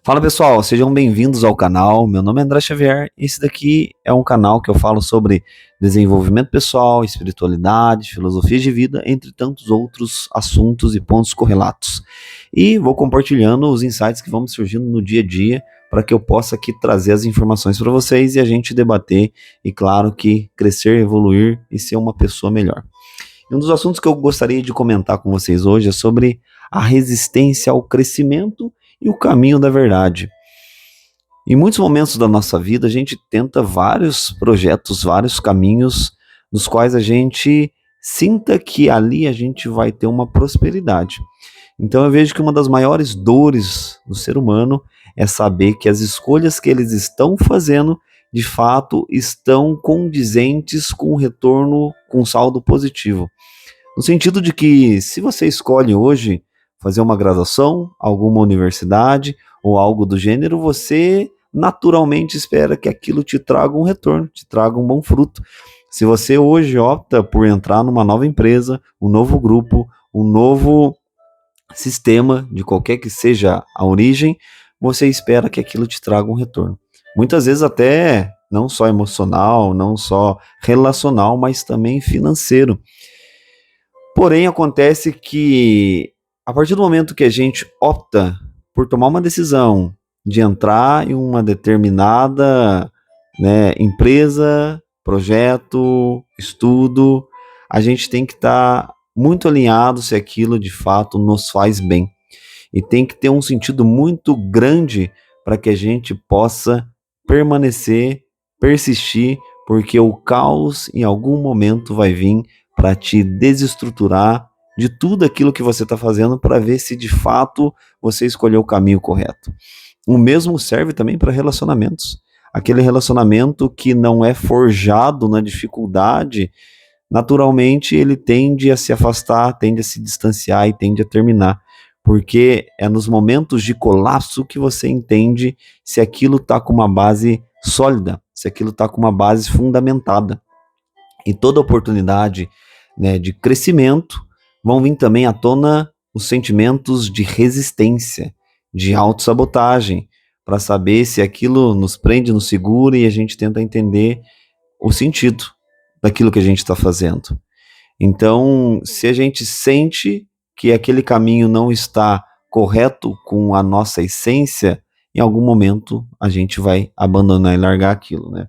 Fala pessoal, sejam bem-vindos ao canal. Meu nome é André Xavier. Esse daqui é um canal que eu falo sobre desenvolvimento pessoal, espiritualidade, filosofia de vida, entre tantos outros assuntos e pontos correlatos. E vou compartilhando os insights que vão me surgindo no dia a dia para que eu possa aqui trazer as informações para vocês e a gente debater e, claro, que crescer, evoluir e ser uma pessoa melhor. E um dos assuntos que eu gostaria de comentar com vocês hoje é sobre a resistência ao crescimento e o caminho da verdade. Em muitos momentos da nossa vida, a gente tenta vários projetos, vários caminhos, nos quais a gente sinta que ali a gente vai ter uma prosperidade. Então eu vejo que uma das maiores dores do ser humano é saber que as escolhas que eles estão fazendo, de fato, estão condizentes com o retorno com saldo positivo. No sentido de que, se você escolhe hoje fazer uma graduação, alguma universidade ou algo do gênero, você naturalmente espera que aquilo te traga um retorno, te traga um bom fruto. Se você hoje opta por entrar numa nova empresa, um novo grupo, um novo sistema, de qualquer que seja a origem, você espera que aquilo te traga um retorno. Muitas vezes até não só emocional, não só relacional, mas também financeiro. Porém, acontece que a partir do momento que a gente opta por tomar uma decisão de entrar em uma determinada, empresa, projeto, estudo, a gente tem que estar muito alinhado se aquilo de fato nos faz bem. E tem que ter um sentido muito grande para que a gente possa permanecer, persistir, porque o caos em algum momento vai vir para te desestruturar de tudo aquilo que você está fazendo para ver se de fato você escolheu o caminho correto. O mesmo serve também para relacionamentos. Aquele relacionamento que não é forjado na dificuldade, naturalmente ele tende a se afastar, tende a se distanciar e tende a terminar. Porque é nos momentos de colapso que você entende se aquilo está com uma base sólida, se aquilo está com uma base fundamentada. E toda oportunidade, de crescimento, vão vir também à tona os sentimentos de resistência, de autossabotagem, para saber se aquilo nos prende, nos segura e a gente tenta entender o sentido daquilo que a gente está fazendo. Então, se a gente sente que aquele caminho não está correto com a nossa essência, em algum momento a gente vai abandonar e largar aquilo, né?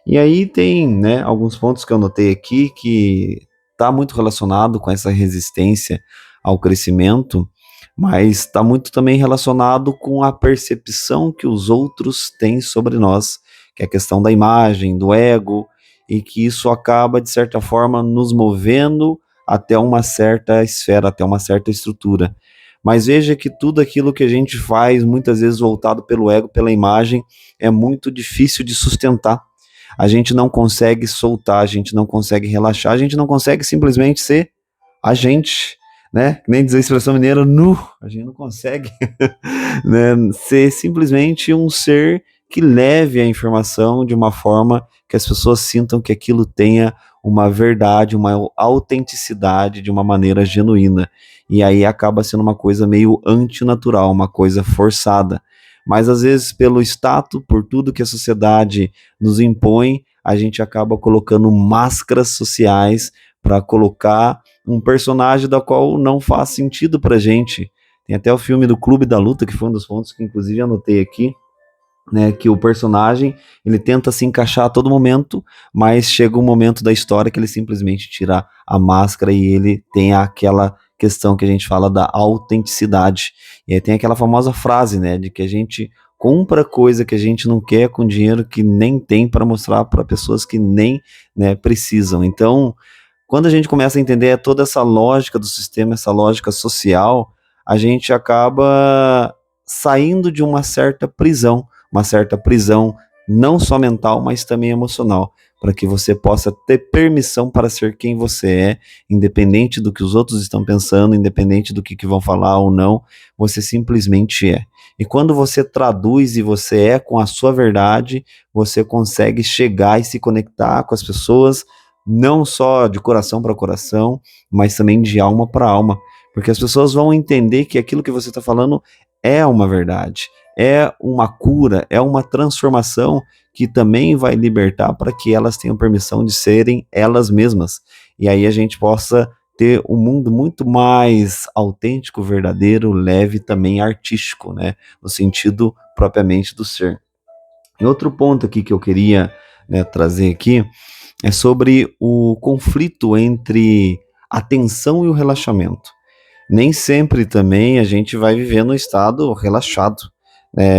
E aí tem, alguns pontos que eu notei aqui que está muito relacionado com essa resistência ao crescimento, mas está muito também relacionado com a percepção que os outros têm sobre nós, que é a questão da imagem, do ego, e que isso acaba, de certa forma, nos movendo até uma certa esfera, até uma certa estrutura. Mas veja que tudo aquilo que a gente faz, muitas vezes voltado pelo ego, pela imagem, é muito difícil de sustentar. A gente não consegue soltar, a gente não consegue relaxar, a gente não consegue simplesmente ser a gente, né? Nem dizer a expressão mineira, nu, a gente não consegue ser simplesmente um ser que leve a informação de uma forma que as pessoas sintam que aquilo tenha uma verdade, uma autenticidade de uma maneira genuína. E aí acaba sendo uma coisa meio antinatural, uma coisa forçada. Mas às vezes pelo status, por tudo que a sociedade nos impõe, a gente acaba colocando máscaras sociais para colocar um personagem da qual não faz sentido pra gente. Tem até o filme do Clube da Luta, que foi um dos pontos que inclusive anotei aqui, que o personagem ele tenta se encaixar a todo momento, mas chega um momento da história que ele simplesmente tira a máscara e ele tem aquela questão que a gente fala da autenticidade. E aí tem aquela famosa frase, de que a gente compra coisa que a gente não quer com dinheiro que nem tem para mostrar para pessoas que nem precisam. Então, quando a gente começa a entender toda essa lógica do sistema, essa lógica social, a gente acaba saindo de uma certa prisão não só mental, mas também emocional, para que você possa ter permissão para ser quem você é, independente do que os outros estão pensando, independente do que vão falar ou não, você simplesmente é. E quando você traduz e você é com a sua verdade, você consegue chegar e se conectar com as pessoas, não só de coração para coração, mas também de alma para alma, porque as pessoas vão entender que aquilo que você está falando é uma verdade, é uma cura, é uma transformação que também vai libertar para que elas tenham permissão de serem elas mesmas. E aí a gente possa ter um mundo muito mais autêntico, verdadeiro, leve, também artístico, né, no sentido propriamente do ser. E outro ponto aqui que eu queria, né, trazer aqui é sobre o conflito entre a tensão e o relaxamento. Nem sempre também a gente vai viver no estado relaxado.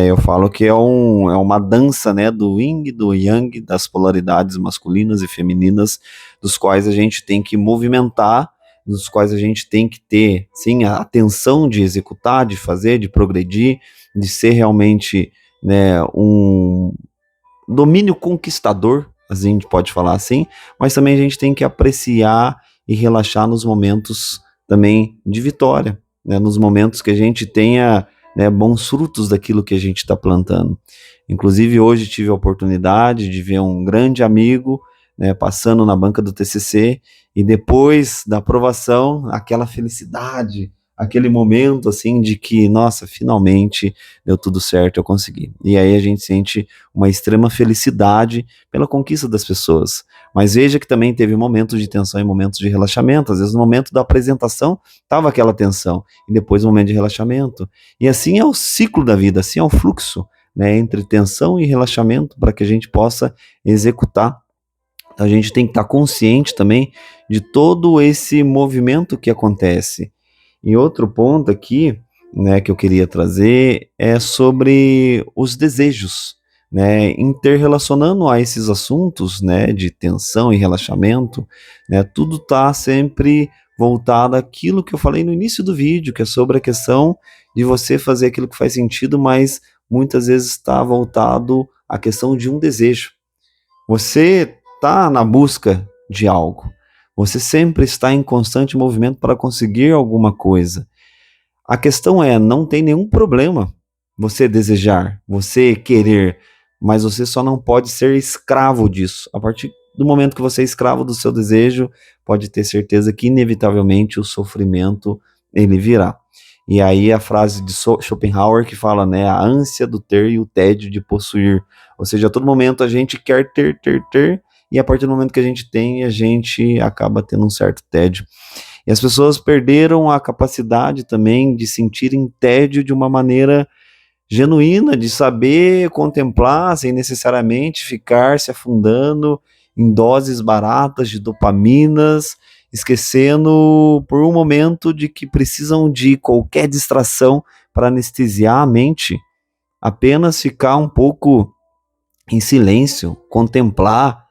Eu falo que é uma dança, né, do yin e do yang, das polaridades masculinas e femininas, dos quais a gente tem que movimentar, dos quais a gente tem que ter, sim, a atenção de executar, de fazer, de progredir, de ser realmente, né, um domínio conquistador, a gente pode falar assim, mas também a gente tem que apreciar e relaxar nos momentos também de vitória, né, nos momentos que a gente tenha, né, bons frutos daquilo que a gente está plantando. Inclusive hoje tive a oportunidade de ver um grande amigo, né, passando na banca do TCC e depois da aprovação, aquela felicidade, aquele momento assim de que, nossa, finalmente deu tudo certo, eu consegui. E aí a gente sente uma extrema felicidade pela conquista das pessoas. Mas veja que também teve momentos de tensão e momentos de relaxamento. Às vezes no momento da apresentação estava aquela tensão e depois o momento de relaxamento. E assim é o ciclo da vida, assim é o fluxo, né, entre tensão e relaxamento para que a gente possa executar. A gente tem que estar consciente também de todo esse movimento que acontece. E outro ponto aqui, né, que eu queria trazer é sobre os desejos, né, interrelacionando a esses assuntos, né, de tensão e relaxamento, né, tudo está sempre voltado àquilo que eu falei no início do vídeo, que é sobre a questão de você fazer aquilo que faz sentido, mas muitas vezes está voltado à questão de um desejo. Você está na busca de algo. Você sempre está em constante movimento para conseguir alguma coisa. A questão é, não tem nenhum problema você desejar, você querer, mas você só não pode ser escravo disso. A partir do momento que você é escravo do seu desejo, pode ter certeza que inevitavelmente o sofrimento ele virá. E aí a frase de Schopenhauer que fala, né, a ânsia do ter e o tédio de possuir. Ou seja, a todo momento a gente quer ter, e a partir do momento que a gente tem, a gente acaba tendo um certo tédio. E as pessoas perderam a capacidade também de sentirem tédio de uma maneira genuína, de saber contemplar sem necessariamente ficar se afundando em doses baratas de dopaminas, esquecendo por um momento de que precisam de qualquer distração para anestesiar a mente, apenas ficar um pouco em silêncio, contemplar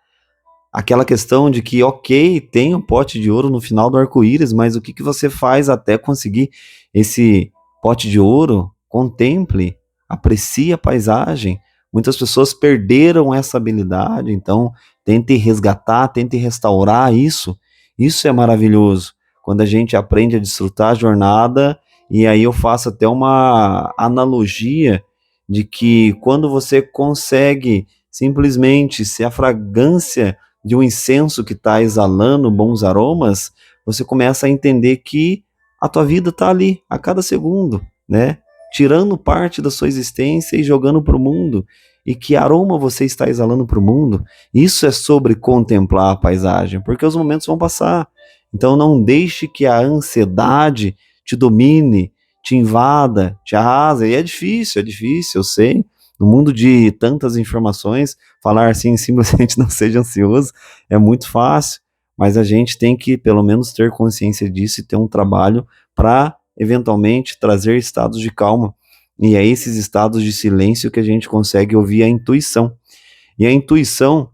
aquela questão de que, ok, tem um pote de ouro no final do arco-íris, mas o que, que você faz até conseguir esse pote de ouro? Contemple, aprecie a paisagem. Muitas pessoas perderam essa habilidade, então tente resgatar, tente restaurar isso. Isso é maravilhoso. Quando a gente aprende a desfrutar a jornada, e aí eu faço até uma analogia de que quando você consegue simplesmente ser a fragrância de um incenso que está exalando bons aromas, você começa a entender que a tua vida está ali a cada segundo, né? Tirando parte da sua existência e jogando para o mundo. E que aroma você está exalando para o mundo? Isso é sobre contemplar a paisagem, porque os momentos vão passar. Então não deixe que a ansiedade te domine, te invada, te arrasa. E é difícil, eu sei. No mundo de tantas informações, falar assim simplesmente não seja ansioso é muito fácil, mas a gente tem que pelo menos ter consciência disso e ter um trabalho para eventualmente trazer estados de calma. E é esses estados de silêncio que a gente consegue ouvir a intuição. E a intuição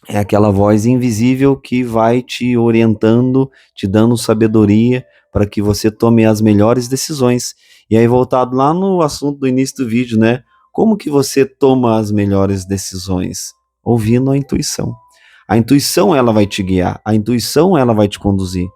é aquela voz invisível que vai te orientando, te dando sabedoria para que você tome as melhores decisões. E aí, voltado lá no assunto do início do vídeo, né? Como que você toma as melhores decisões? Ouvindo a intuição. A intuição, ela vai te guiar. A intuição, ela vai te conduzir.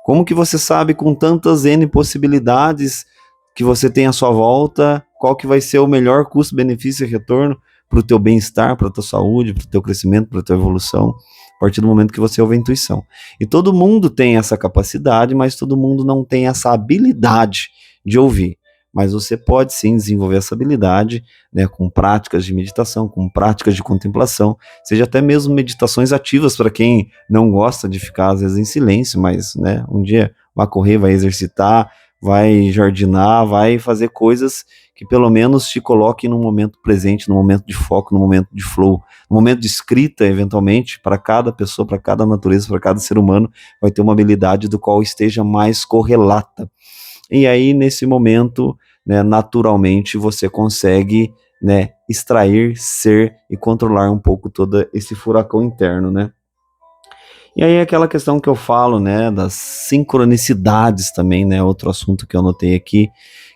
Como que você sabe, com tantas N possibilidades que você tem à sua volta, qual que vai ser o melhor custo-benefício e retorno para o teu bem-estar, para a tua saúde, para o teu crescimento, para a tua evolução, a partir do momento que você ouve a intuição. E todo mundo tem essa capacidade, mas todo mundo não tem essa habilidade de ouvir. mas você pode sim desenvolver essa habilidade, né, com práticas de meditação, com práticas de contemplação, seja até mesmo meditações ativas para quem não gosta de ficar às vezes em silêncio, mas, né, um dia vai correr, vai exercitar, vai jardinar, vai fazer coisas que pelo menos te coloquem no momento presente, no momento de foco, no momento de flow, no momento de escrita, eventualmente, para cada pessoa, para cada natureza, para cada ser humano, vai ter uma habilidade do qual esteja mais correlata. E aí, nesse momento, né, naturalmente, você consegue, né, extrair, ser e controlar um pouco todo esse furacão interno, né? E aí aquela questão que eu falo, né, das sincronicidades também, né, outro assunto que eu anotei aqui,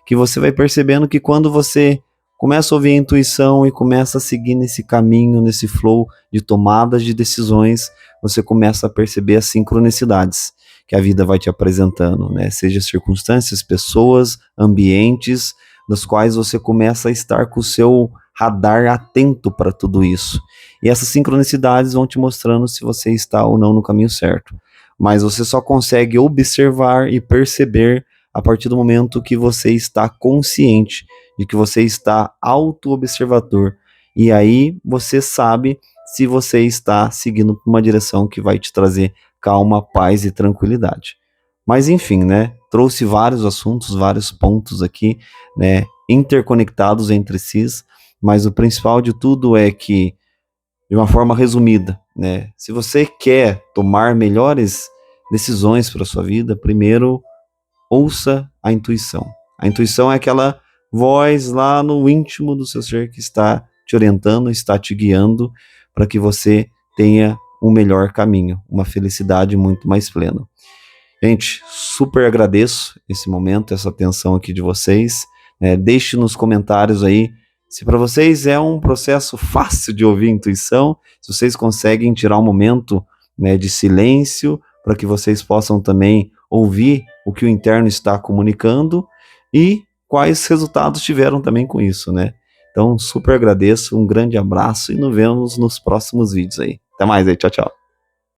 que você vai percebendo que quando você começa a ouvir a intuição e começa a seguir nesse caminho, nesse flow de tomadas de decisões, você começa a perceber as sincronicidades que a vida vai te apresentando, né, seja circunstâncias, pessoas, ambientes, nos quais você começa a estar com o seu radar atento para tudo isso. E essas sincronicidades vão te mostrando se você está ou não no caminho certo. Mas você só consegue observar e perceber a partir do momento que você está consciente de que você está auto-observador. E aí você sabe se você está seguindo uma direção que vai te trazer calma, paz e tranquilidade. Mas enfim, né? Trouxe vários assuntos, vários pontos aqui, né? Interconectados entre si, mas o principal de tudo é que, de uma forma resumida, né? Se você quer tomar melhores decisões para sua vida, primeiro ouça a intuição. A intuição é aquela voz lá no íntimo do seu ser que está te orientando, está te guiando para que você tenha um melhor caminho, uma felicidade muito mais plena. Gente, super agradeço esse momento, essa atenção aqui de vocês. Deixe nos comentários aí se para vocês é um processo fácil de ouvir intuição, se vocês conseguem tirar um momento, né, de silêncio para que vocês possam também ouvir o que o interno está comunicando e quais resultados tiveram também com isso, né? Então, super agradeço, um grande abraço e nos vemos nos próximos vídeos aí. Até mais aí, tchau, tchau.